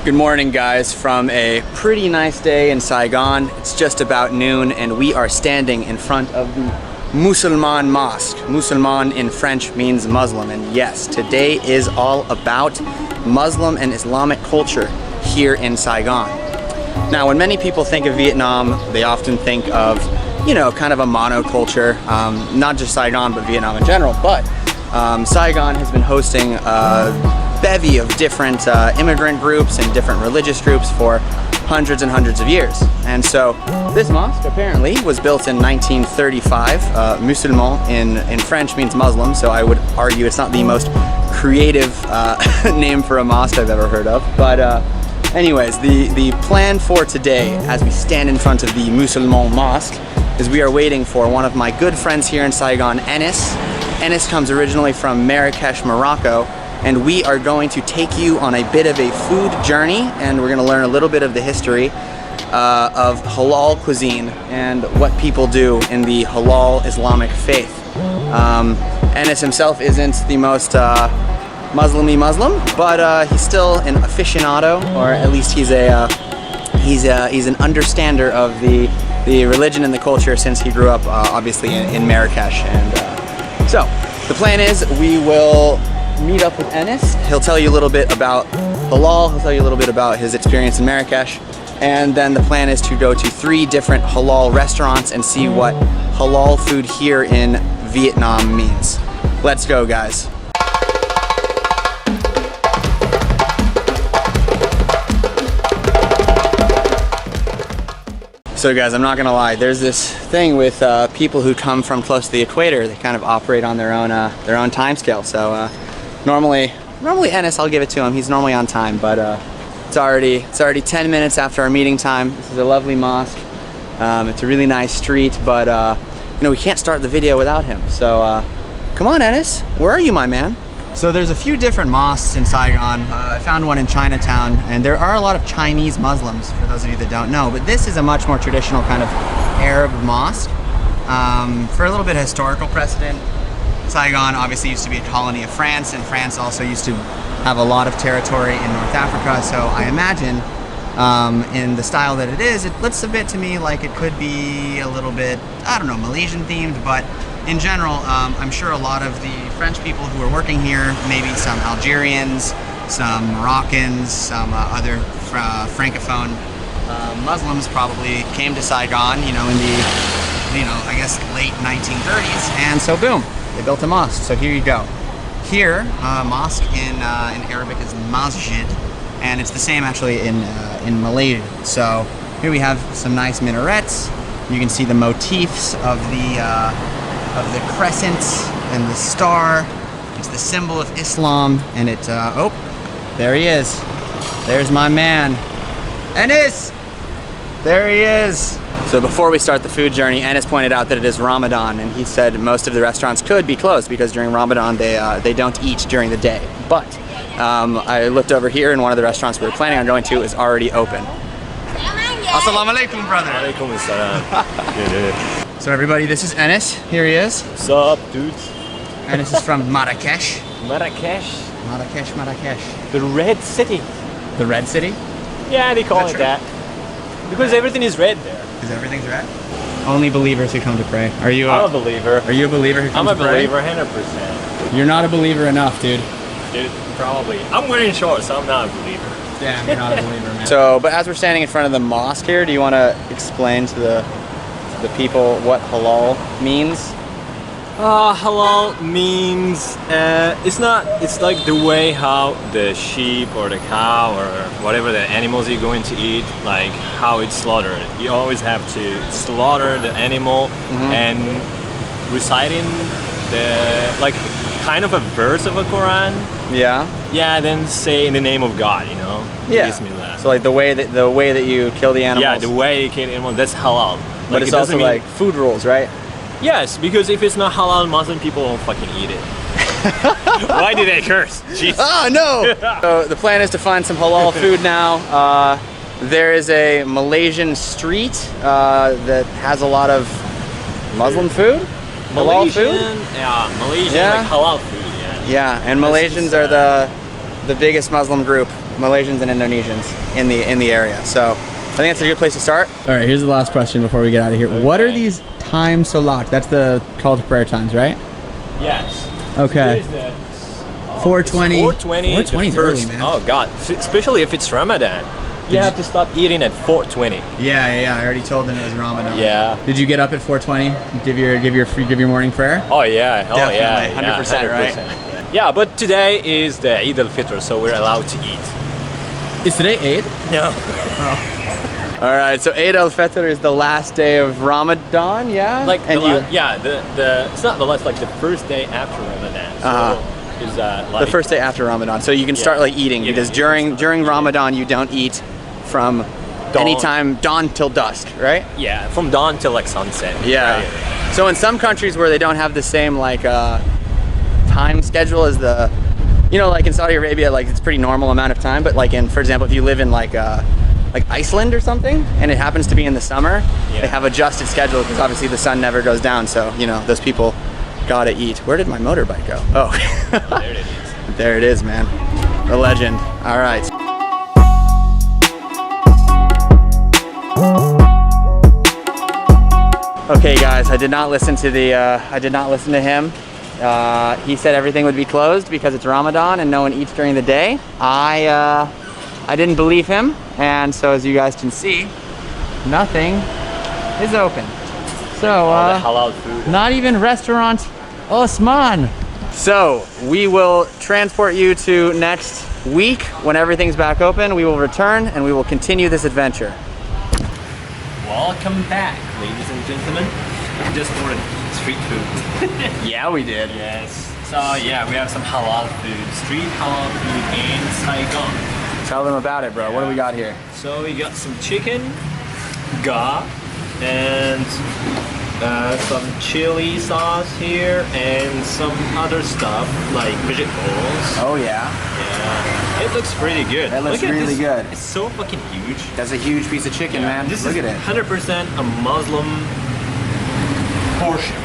Good morning, guys, from a pretty nice day in Saigon. It's just about noon and we are standing in front of the Musulman Mosque. Musulman in French means Muslim, and yes, today is all about Muslim and Islamic culture here in Saigon. Now, when many people think of Vietnam, they often think of, you know, kind of a monoculture, not just Saigon, but Vietnam in general. But Saigon has been hosting a bevy of different immigrant groups and different religious groups for hundreds and hundreds of years. And so this mosque apparently was built in 1935. Musulman in French means Muslim, so I would argue it's not the most creative name for a mosque I've ever heard of. But anyways, the plan for today, as we stand in front of the Musulman Mosque, is we are waiting for one of my good friends here in Saigon, Enes. Enes comes originally from Marrakesh, Morocco, and we are going to take you on a bit of a food journey, and we're going to learn a little bit of the history of halal cuisine and what people do in the halal Islamic faith. Enes himself isn't the most Muslim-y Muslim, but he's still an aficionado, or at least he's an understander of the religion and the culture since he grew up obviously in Marrakesh. And so the plan is we will meet up with Enes. He'll tell you a little bit about halal, he'll tell you a little bit about his experience in Marrakesh, and then the plan is to go to 3 different halal restaurants and see what halal food here in Vietnam means. Let's go, guys. So guys, I'm not gonna lie, there's this thing with people who come from close to the equator. They kind of operate on their own time scale. So normally Enes, I'll give it to him, he's normally on time, but it's already 10 minutes after our meeting time. This is a lovely mosque. It's a really nice street, but you know, we can't start the video without him. So come on, Enes, where are you, my man? So there's a few different mosques in Saigon. I found one in Chinatown, and there are a lot of Chinese Muslims, for those of you that don't know, but this is a much more traditional kind of Arab mosque. For a little bit of historical precedent, Saigon obviously used to be a colony of France, and France also used to have a lot of territory in North Africa, so I imagine in the style that it is, it looks a bit to me like it could be a little bit, I don't know, Malaysian themed, but in general, I'm sure a lot of the French people who are working here, maybe some Algerians, some Moroccans, some other Francophone Muslims probably came to Saigon, you know, in the, I guess late 1930s, and so boom, they built a mosque. So here you go. Here, mosque in Arabic is masjid, and it's the same actually in Malaysian. So here we have some nice minarets. You can see the motifs of the crescent and the star. It's the symbol of Islam, and it, oh, there he is. There's my man, Enes. There he is. So before we start the food journey, Enes pointed out that it is Ramadan, and he said most of the restaurants could be closed because during Ramadan they don't eat during the day. But I looked over here, and one of the restaurants we were planning on going to is already open. Assalamu alaikum, brother. Alaikum assalam. So everybody, this is Enes. Here he is. What's up, dudes? Enes is from Marrakesh. Marrakesh? Marrakesh. The Red City. The Red City? Yeah, they call it that. Because everything is red there. Because everything's red? Only believers who come to pray. Are you I'm a believer. Are you a believer who comes to pray? I'm a believer, 100%. You're not a believer enough, dude. Dude, probably. I'm wearing shorts, so I'm not a believer. Damn, you're not a believer, man. So, but as we're standing in front of the mosque here, do you want to explain to the people what halal means? Halal means it's like the way how the sheep or the cow or whatever the animals you're going to eat, like how it's slaughtered. You always have to slaughter the animal and reciting the like kind of a verse of a Quran. Yeah. Yeah, then say in the name of God, you know. Yeah. Bismillah. So like the way that you kill the animals. Yeah, the way you kill the animal, that's halal. But like, it's also like food rules, right? Yes, because if it's not halal, Muslim people won't fucking eat it. Why did I curse? Jeez. Oh no! So the plan is to find some halal food now. There is a Malaysian street that has a lot of Muslim food. Halal food? Yeah, Malaysian, like halal food, yeah. Yeah, and Malaysians are the biggest Muslim group Malaysians and Indonesians in the area. So I think that's a good place to start. All right, here's the last question before we get out of here. Okay. What are these time salat? That's the call to prayer times, right? Yes. Okay. So 4:20. 4:20 is early, man. Oh God, especially if it's Ramadan. You have to stop eating at 4:20. Yeah. I already told them it was Ramadan. Yeah. Did you get up at 4:20? Give your morning prayer? Oh yeah. Definitely. 100%, right? Yeah, but today is the Eid al-Fitr, so we're allowed to eat. Is today Eid? No. Oh. All right. So Eid al-Fitr is the last day of Ramadan. Yeah. Like and the it's not the last, like the first day after Ramadan. So is like the first day after Ramadan. So you can start like eating because during Ramadan you don't eat from anytime dawn till dusk, right? Yeah, from dawn till like sunset. Yeah. Right. So in some countries where they don't have the same like time schedule as the, you know, like in Saudi Arabia, like it's pretty normal amount of time. But like for example, if you live in like Iceland or something, and it happens to be in the summer, they have adjusted schedule because obviously the sun never goes down. So you know those people gotta eat. Where did my motorbike go? Oh, There it is. There it is, man. The legend. All right. Okay, guys. I did not listen to him. He said everything would be closed because it's Ramadan and no one eats during the day. I didn't believe him, and so as you guys can see, nothing is open. So all the halal food. Not even restaurant Osman. So we will transport you to next week when everything's back open. We will return and we will continue this adventure. Welcome back, ladies and gentlemen. We just ordered street food. Yeah, we did. Yes. So yeah, we have some halal food, street halal food in Saigon. Tell them about it, bro. What do we got here? So we got some chicken, ga, and some chili sauce here, and some other stuff like vegetables. Oh yeah. Yeah. It looks pretty good. That looks really good. It's so fucking huge. That's a huge piece of chicken, man. This Look is at it. 100% a Muslim portion.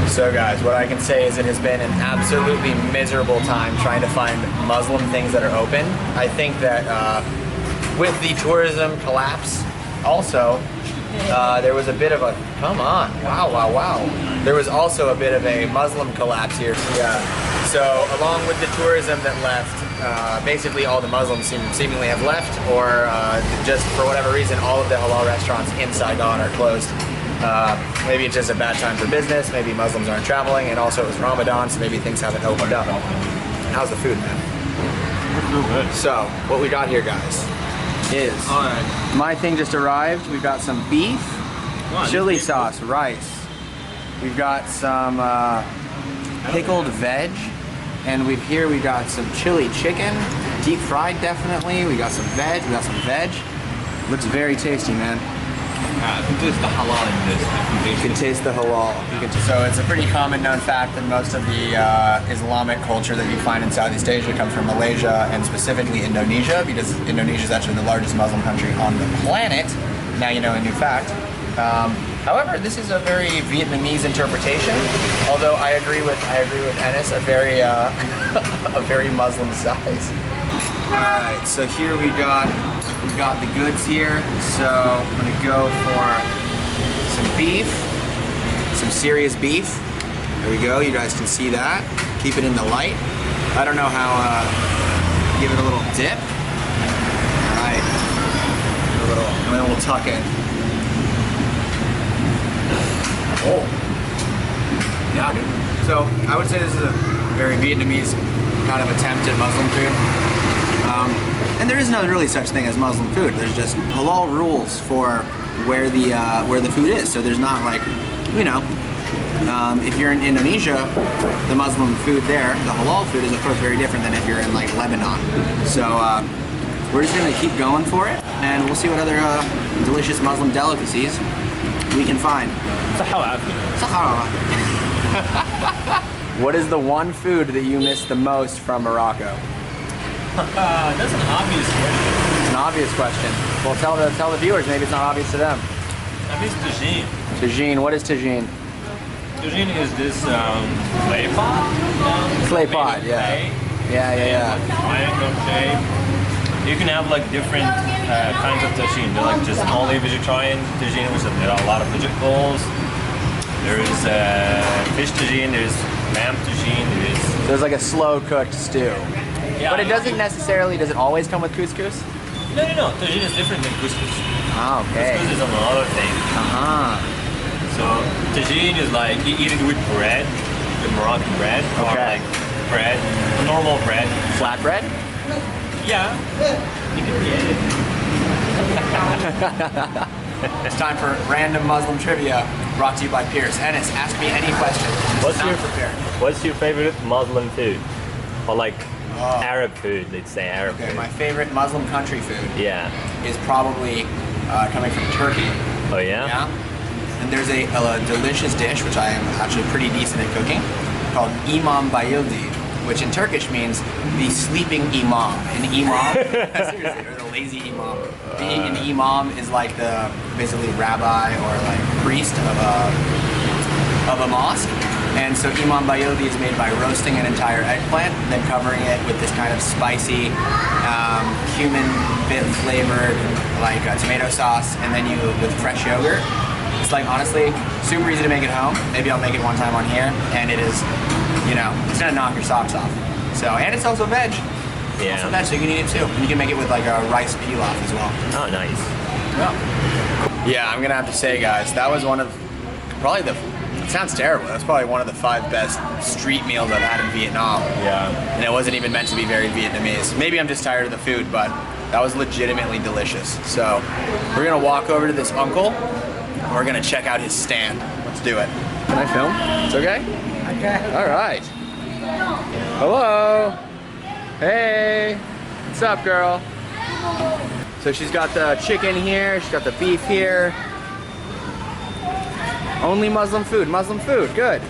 So guys, what I can say is it has been an absolutely miserable time trying to find Muslim things that are open. I think that with the tourism collapse also, there was a bit of a, come on, wow. There was also a bit of a Muslim collapse here. Yeah. So along with the tourism that left, basically all the Muslims seemingly have left, or just for whatever reason, all of the halal restaurants in Saigon are closed. Maybe it's just a bad time for business, maybe Muslims aren't traveling, and also it was Ramadan, so maybe things haven't opened up. How's the food, man? Real good. So, what we got here, guys, is my thing just arrived. We've got some beef, chili sauce, rice. We've got some pickled veg, and we've got some chili chicken, deep fried definitely. We got some veg. Looks very tasty, man. You can taste the halal in this. You can taste the halal. So it's a pretty common known fact that most of the Islamic culture that you find in Southeast Asia comes from Malaysia and specifically Indonesia, because Indonesia is actually the largest Muslim country on the planet. Now you know a new fact. However, this is a very Vietnamese interpretation. Although I agree with Enes, a very a very Muslim size. All right, so here we've got the goods here. So I'm gonna go for some beef, some serious beef. There we go. You guys can see that. Keep it in the light. I don't know how. Give it a little dip. All right, and then we'll tuck in. Oh, yeah, dude. So I would say this is a very Vietnamese kind of attempt at Muslim food. And there is no really such thing as Muslim food. There's just halal rules for where the food is. So there's not like, you know, if you're in Indonesia, the Muslim food there, the halal food is of course very different than if you're in like Lebanon. So we're just gonna keep going for it, and we'll see what other delicious Muslim delicacies we can find. What is the one food that you miss the most from Morocco? That's an obvious question. It's an obvious question. Well, tell the viewers. Maybe it's not obvious to them. I miss tagine. Tagine. What is tagine? Tagine is this clay pot. Clay pot. Yeah. Clay. Yeah. Triangle shape. You can have like different kinds of tagine. They're like just only vegetarian tagine, which there are a lot of vegetables. There is fish tagine, there's lamb tagine, There's like a slow cooked stew. yeah, But it doesn't necessarily, does it always come with couscous? No. Tagine is different than couscous. Ah, okay. Couscous is another thing. Uh-huh. So tagine is like you eat it with bread, the Moroccan bread, or Okay. like bread, normal bread. Flatbread? Yeah, you can get it. It's time for random Muslim trivia brought to you by Pierce. Ennis, ask me any question. What's your favorite Muslim food? Or like Arab food, let's say Arab Okay, food. my favorite Muslim country food Yeah. is probably coming from Turkey. Oh yeah? Yeah. And there's a delicious dish, which I am actually pretty decent at cooking, called Imam Bayildi, which in Turkish means the sleeping imam. An imam, seriously, or the lazy imam. Being an imam is like the basically rabbi or like priest of a mosque. And so Imam Bayildi is made by roasting an entire eggplant, then covering it with this kind of spicy, cumin bit flavored like tomato sauce, and then with fresh yogurt. It's like honestly super easy to make at home. Maybe I'll make it one time on here, and it is, you know, it's gonna knock your socks off. So, and it's also veg. Yeah. Also veg, so you can eat it too. And you can make it with like a rice pilaf as well. Oh, nice. Yeah, I'm gonna have to say, guys, that was one of probably it sounds terrible. That's probably one of the 5 best street meals I've had in Vietnam. Yeah. And it wasn't even meant to be very Vietnamese. Maybe I'm just tired of the food, but that was legitimately delicious. So we're gonna walk over to this uncle. And we're gonna check out his stand. Let's do it. Can I film? It's okay? Okay. All right. Hello. Hey. What's up, girl? So she's got the chicken here. She's got the beef here. Only Muslim food, good.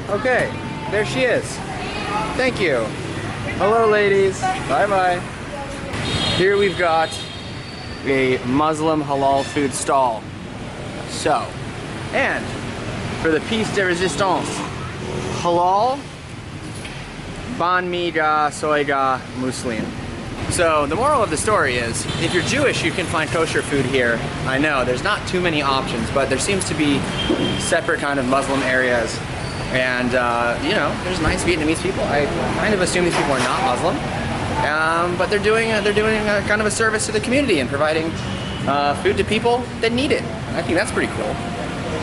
Okay, there she is. Thank you. Hello ladies, bye-bye. Here we've got a Muslim halal food stall. So, and for the piece de resistance, halal, banh mi ga, soy ga, muslim. So the moral of the story is, if you're Jewish, you can find kosher food here. I know, there's not too many options, but there seems to be separate kind of Muslim areas. And, you know, there's nice Vietnamese people. I kind of assume these people are not Muslim. But they're doing a kind of a service to the community and providing food to people that need it. I think that's pretty cool.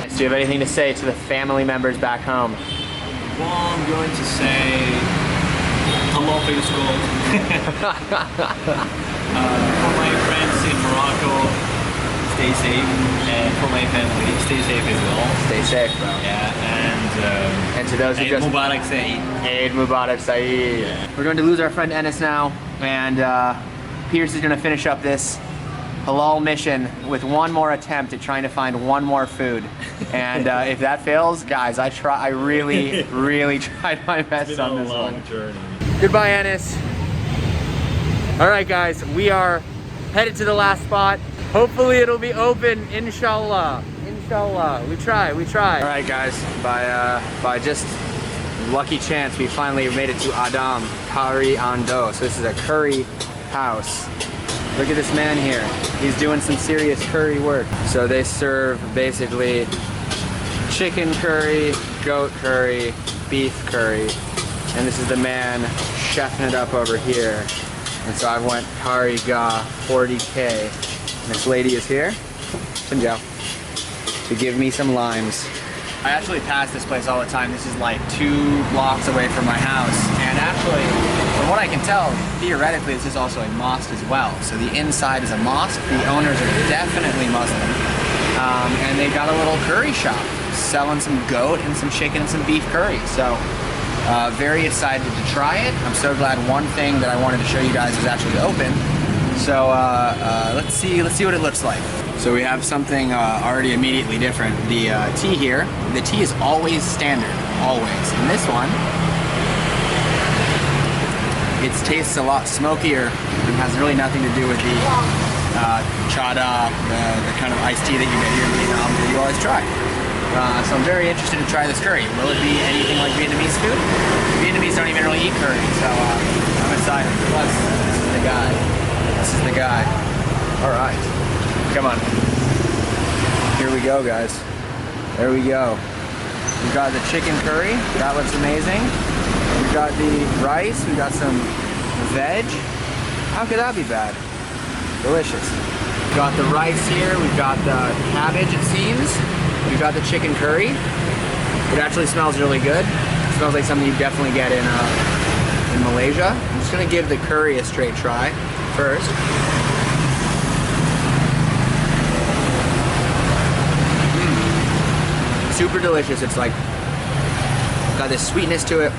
Do you have anything to say to the family members back home? Well, I'm going to say hello for your school. For my friends in Morocco, stay safe, and for my family, stay safe as well. Stay safe, bro. Yeah, And to those who Eid just... Mubarak Saeed. Eid Mubarak Saeed. Yeah. We're going to lose our friend Ennis now, and Pierce is going to finish up this halal mission with one more attempt at trying to find one more food. And if that fails, guys, I really, really tried my best on this one. Journey. Goodbye, Ennis. All right, guys, we are headed to the last spot. Hopefully it'll be open, inshallah. Inshallah, we try. All right, guys, by just lucky chance, we finally made it to Adam Curry Ando. So this is a curry house. Look at this man here. He's doing some serious curry work. So they serve basically chicken curry, goat curry, beef curry, and this is the man chefing it up over here. And so I went curry ga 40K. And this lady is here, Sinjao, to give me some limes. I actually pass this place all the time. This is like 2 blocks away from my house. And actually, from what I can tell, theoretically, this is also a mosque as well. So the inside is a mosque. The owners are definitely Muslim. And they got a little curry shop selling some goat and some chicken and some beef curry. So very excited to try it. I'm so glad one thing that I wanted to show you guys is actually open. So let's see what it looks like. So we have something already immediately different. The tea here, the tea is always standard, always. And this one, it tastes a lot smokier and has really nothing to do with the chada, the kind of iced tea that you get here in Vietnam that you always try. So I'm very interested to try this curry. Will it be anything like Vietnamese food? Vietnamese don't even really eat curry, so I'm excited. Plus, this is the guy. This is the guy. All right, come on. Here we go, guys. There we go. We've got the chicken curry. That looks amazing. We've got the rice. We've got some veg. How could that be bad? Delicious. We've got the rice here. We've got the cabbage, it seems. We've got the chicken curry. It actually smells really good. It smells like something you definitely get in Malaysia. I'm just gonna give the curry a straight try first. Super delicious. It's like got this sweetness to it.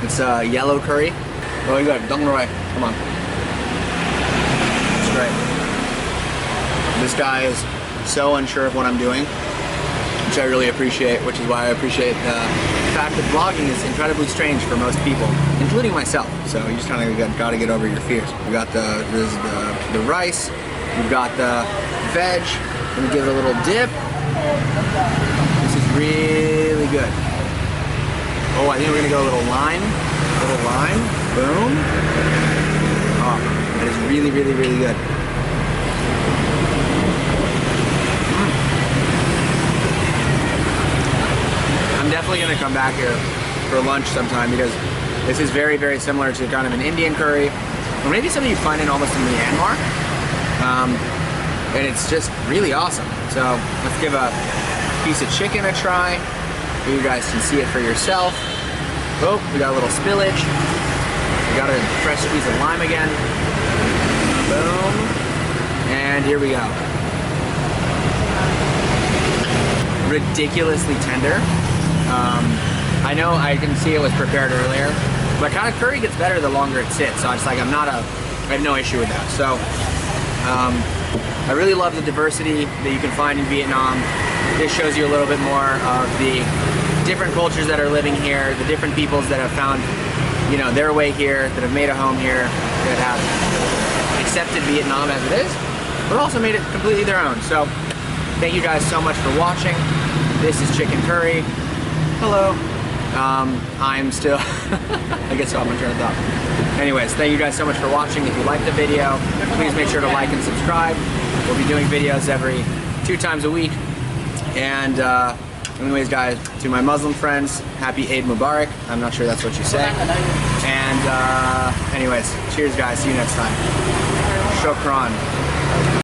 It's yellow curry. Really good. Dong Roy. Come on. It's great. This guy is so unsure of what I'm doing, which I really appreciate, which is why I appreciate the fact that vlogging is incredibly strange for most people, including myself. So you just kind of gotta get over your fears. We got the rice, we've got the veg, let me give it a little dip. This is really good. Oh, I think we're gonna go a little lime, boom. Oh, that is really, really, really good. I'm definitely gonna come back here for lunch sometime because this is very, very similar to kind of an Indian curry, or maybe something you find in almost in Myanmar. And it's just really awesome. So let's give a piece of chicken a try so you guys can see it for yourself. Oh, we got a little spillage. We got a fresh squeeze of lime again. Boom. And here we go. Ridiculously tender. I know I can see it was prepared earlier, but kind of curry gets better the longer it sits. So it's like I have no issue with that. So I really love the diversity that you can find in Vietnam. This shows you a little bit more of the different cultures that are living here, the different peoples that have found, you know, their way here, that have made a home here, that have accepted Vietnam as it is, but also made it completely their own. So thank you guys so much for watching. This is chicken curry. Hello. I'm still, I guess I'm gonna turn it off. Anyways, thank you guys so much for watching. If you liked the video, please make sure to like and subscribe. We'll be doing videos every 2 times a week. And anyways, guys, to my Muslim friends, happy Eid Mubarak. I'm not sure that's what you say. And anyways, cheers guys, see you next time. Shukran.